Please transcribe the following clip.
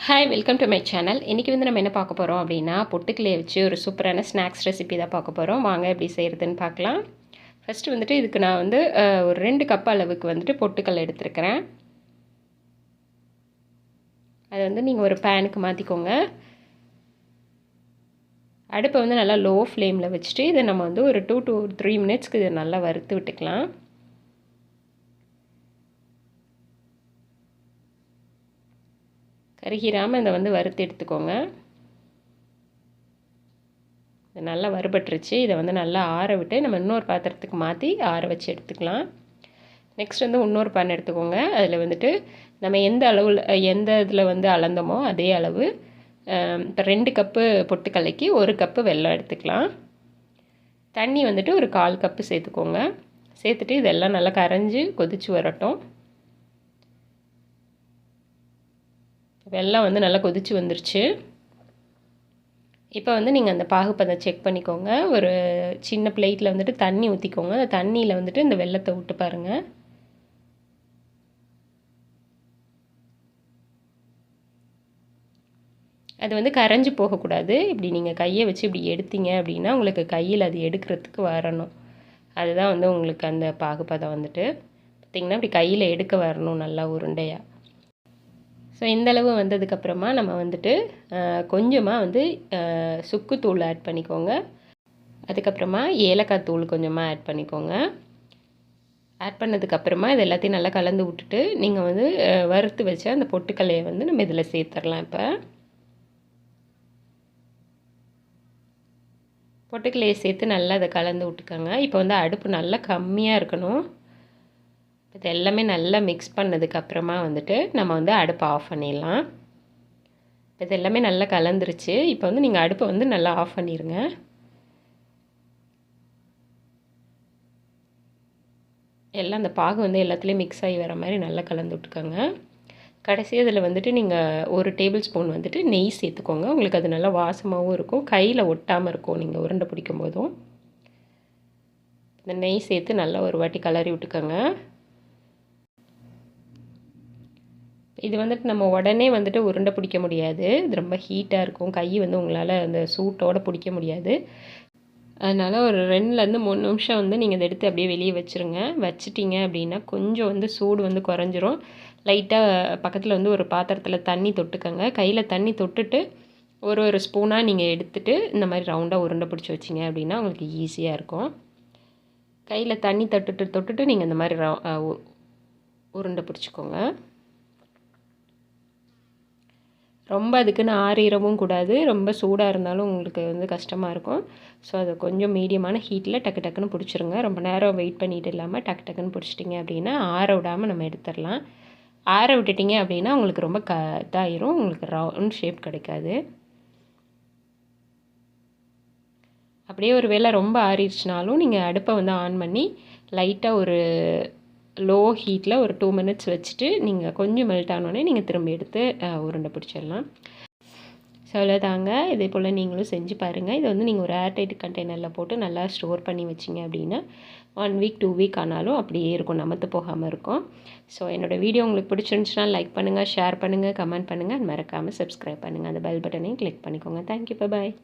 Hi, welcome to my channel. இன்றைக்கி வந்து நம்ம என்ன பார்க்க போகிறோம் அப்படின்னா, பொட்டுக்கல்லையை வச்சு ஒரு சூப்பரான ஸ்நாக்ஸ் ரெசிபி தான் பார்க்க போகிறோம். வாங்க எப்படி செய்கிறதுன்னு பார்க்கலாம். ஃபஸ்ட்டு வந்துட்டு இதுக்கு நான் வந்து ஒரு 2 கப் அளவுக்கு வந்துட்டு பொட்டுக்கல்லை எடுத்துருக்கிறேன். அதை வந்து நீங்கள் ஒரு பேனுக்கு மாற்றிக்கோங்க. அடுப்பை வந்து நல்லா லோ ஃப்ளேமில் வச்சுட்டு இதை நம்ம வந்து ஒரு 2 to 3 மினிட்ஸ்க்கு இதை நல்லா வறுத்து விட்டுக்கலாம். கருகிராமல் இதை வந்து வறுத்து எடுத்துக்கோங்க. இது நல்லா வறுபட்டுருச்சு. இதை வந்து நல்லா ஆற விட்டு நம்ம இன்னொரு பாத்திரத்துக்கு மாற்றி ஆற வச்சு எடுத்துக்கலாம். நெக்ஸ்ட் வந்து இன்னொரு பேன் எடுத்துக்கோங்க. அதில் வந்துட்டு நம்ம எந்த அளவில் எந்த இதில் வந்து அளந்தோமோ அதே அளவு இப்போ 2 கப்பு பொட்டுக்கல்லைக்கு 1 கப்பு வெல்லம் எடுத்துக்கலாம். தண்ணி வந்துட்டு ஒரு 1/4 கப்பு சேர்த்துக்கோங்க. சேர்த்துட்டு இதெல்லாம் நல்லா கரைஞ்சி கொதித்து வரட்டும். வெல்லம் வந்து நல்லா கொதித்து வந்துருச்சு. இப்போ வந்து நீங்கள் அந்த பாகுப்பதம் செக் பண்ணிக்கோங்க. ஒரு சின்ன பிளேட்டில் வந்துட்டு தண்ணி ஊற்றிக்கோங்க. அந்த தண்ணியில் வந்துட்டு இந்த வெல்லத்தை விட்டு பாருங்கள். அது வந்து கரைஞ்சி போகக்கூடாது. இப்படி நீங்கள் கையை வச்சு இப்படி எடுத்தீங்க அப்படின்னா உங்களுக்கு கையில் அது எடுக்கிறதுக்கு வரணும். அதுதான் வந்து உங்களுக்கு அந்த பாகுப்பதம் வந்துட்டு பார்த்திங்கன்னா இப்படி கையில் எடுக்க வரணும் நல்லா உருண்டையாக. ஸோ இந்தளவு வந்ததுக்கப்புறமா நம்ம வந்துட்டு கொஞ்சமாக வந்து சுக்குத்தூள் ஆட் பண்ணிக்கோங்க. அதுக்கப்புறமா ஏலக்காய் தூள் கொஞ்சமாக ஆட் பண்ணிக்கோங்க. ஆட் பண்ணதுக்கப்புறமா இது எல்லாத்தையும் நல்லா கலந்து விட்டுட்டு நீங்கள் வந்து வறுத்து வச்ச அந்த பொட்டுக்கல்லையை வந்து நம்ம இதில் சேர்த்துடலாம். இப்போ பொட்டுக்கல்லையை சேர்த்து நல்லா அதை கலந்து விட்டுக்கோங்க. இப்போ வந்து அடுப்பு நல்லா கம்மியாக இருக்கணும். இது எல்லாமே நல்லா மிக்ஸ் பண்ணதுக்கப்புறமா வந்துட்டு நம்ம வந்து அடுப்பை ஆஃப் பண்ணிடலாம். இது எல்லாமே நல்லா கலந்துருச்சு. இப்போ வந்து நீங்கள் அடுப்பை வந்து நல்லா ஆஃப் பண்ணிடுங்க. எல்லாம் அந்த பாகு வந்து எல்லாத்துலேயும் மிக்ஸ் ஆகி வர மாதிரி நல்லா கலந்து விட்டுக்கோங்க. கடைசி இதில் வந்துட்டு நீங்கள் 1 டேபிள் ஸ்பூன் வந்துட்டு நெய் சேர்த்துக்கோங்க. உங்களுக்கு அது நல்லா வாசமாகவும் இருக்கும், கையில் ஒட்டாமல் இருக்கும் நீங்கள் உருண்டை பிடிக்கும் போதும். இந்த நெய் சேர்த்து நல்லா ஒரு வாட்டி கலரி விட்டுக்கோங்க. இது வந்துட்டு நம்ம உடனே வந்துட்டு உருண்டை பிடிக்க முடியாது. இது ரொம்ப ஹீட்டாக இருக்கும். கை வந்து உங்களால் அந்த சூட்டோடு பிடிக்க முடியாது. அதனால் ஒரு 2லேருந்து 3 நிமிஷம் வந்து நீங்கள் இதை எடுத்து அப்படியே வெளியே வச்சுருங்க. வச்சிட்டிங்க அப்படின்னா கொஞ்சம் வந்து சூடு வந்து குறைஞ்சிரும். லைட்டாக பக்கத்தில் வந்து ஒரு பாத்திரத்தில் தண்ணி தொட்டுக்கோங்க. கையில் தண்ணி தொட்டுட்டு ஒரு ஸ்பூனாக நீங்கள் எடுத்துகிட்டு இந்த மாதிரி ரவுண்டாக உருண்டை பிடிச்சி வச்சிங்க அப்படின்னா உங்களுக்கு ஈஸியாக இருக்கும். கையில் தண்ணி தொட்டுட்டு நீங்கள் இந்த மாதிரி உருண்டை பிடிச்சிக்கோங்க. ரொம்ப அதுக்குன்னு ஆறிடவும் கூடாது, ரொம்ப சூடாக இருந்தாலும் உங்களுக்கு வந்து கஷ்டமாக இருக்கும். ஸோ அதை கொஞ்சம் மீடியமான ஹீட்டில் டக்குன்னு பிடிச்சிருங்க. ரொம்ப நேரம் வெயிட் பண்ணிட்டு இல்லாமல் டக்குன்னு பிடிச்சிட்டிங்க அப்படின்னா ஆற விடாமல் நம்ம எடுத்துடலாம். ஆற விட்டுட்டிங்க அப்படின்னா உங்களுக்கு ரொம்ப இதாயிரும், உங்களுக்கு ரவுண்ட் ஷேப் கிடைக்காது. அப்படியே ஒரு வேளை ரொம்ப ஆறிடுச்சுனாலும் நீங்கள் அடுப்பை வந்து ஆன் பண்ணி லைட்டாக ஒரு லோ ஹீட்டில் ஒரு 2 மினிட்ஸ் வச்சுட்டு நீங்கள் கொஞ்சம் மெல்ட் ஆனோடனே நீங்கள் திரும்ப எடுத்து உருண்டை பிடிச்சிடலாம். ஸோ அவ்வளோதாங்க. இதே போல் நீங்களும் செஞ்சு பாருங்கள். இதை வந்து நீங்கள் ஒரு ஏர்டைட் கண்டெய்னரில் போட்டு நல்லா ஸ்டோர் பண்ணி வச்சிங்க அப்படின்னா 1 வீக் 2 வீக் ஆனாலும் அப்படியே இருக்கும், நமத்து போகாமல் இருக்கும். ஸோ என்னோடய வீடியோ உங்களுக்கு பிடிச்சிருந்துச்சுன்னா லைக் பண்ணுங்கள், ஷேர் பண்ணுங்கள், கமெண்ட் பண்ணுங்கள், மறக்காமல் சப்ஸ்கிரைப் பண்ணுங்கள். அந்த பெல் பட்டனையும் கிளிக் பண்ணிக்கோங்க. தேங்க்யூ, பாய்.